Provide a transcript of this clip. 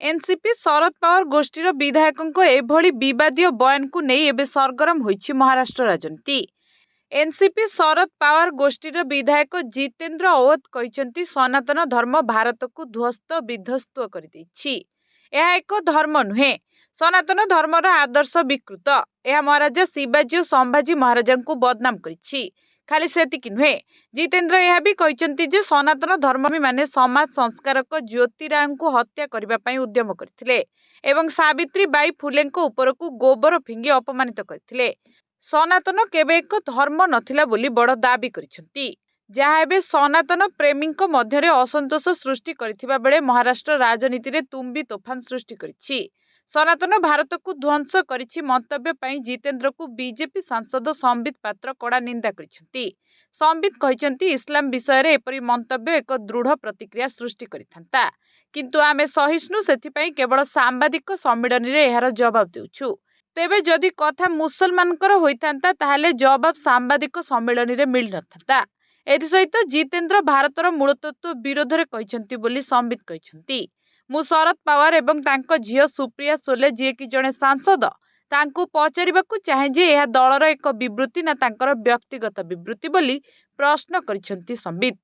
NCP Sharad Pawar गोष्ठीर विधायकों एभली विवादीय बयान को नहीं एबे सरगरम होइछि महाराष्ट्र राजनीति। एनसीपी शरद पवार गोष्ठीर विधायक जितेंद्र औवत कहते सनातन धर्म भारत को ध्वस्त विध्वस्त कर एक धर्म नुहे, सनातन धर्मर आदर्श विकृत। यह महाराजा शिवाजी और संभाजी महाराजा को बदनाम करिछि। खाली सेतिकी नुहे, जितेंद्र यह भी कहते जे सनातन धर्मी माने समाज संस्कारक ज्योतिराव को हत्या करने उद्यम करथिले एवं सावित्री बाई फुले ऊपर को गोबर फिंगी अपमानित करथिले। सनातन केबे एक धर्म नथिला बोली बड़ दाबी करिसेंती, जहाँ एबे सनातन प्रेमी मध्य असंतोष सृष्टि करथिबा बेले महाराष्ट्र राजनीति रे तुम्बी तोफान सृष्टि करिछि। सनातन भारत को ध्वंस करिछि मंतव्य पई जितेंद्र को बीजेपी सांसद संबित पात्र कड़ा निंदा करिसेंती। संबित कहते इस्लाम विषय रे एपरी मंतव्य एक दृढ़ प्रतिक्रिया सृष्टि करिथांता, किंतु आमे सहिष्णु सेथिपई केवल सांबादिक सम्मेलन रे एहार जवाब देउछु। तेबे जदि कथा मुसलमानकर होइथांता ताहाले जवाब सांबादिक सम्मेलन रे मिल नथांता। एथिसहित जितेंद्र भारतर मूलतत्व विरोध रे कहचंती बोली संबित कहचंती। मु शरद पवार एवं तांको झियो सुप्रिया सोले जी कि जड़े सांसद तांको पचारिबाकु चाहे जे यह दलर एक विवृत्ति ना तांकर व्यक्तिगत विवृत्ति बोली प्रश्न करिसंती संबित।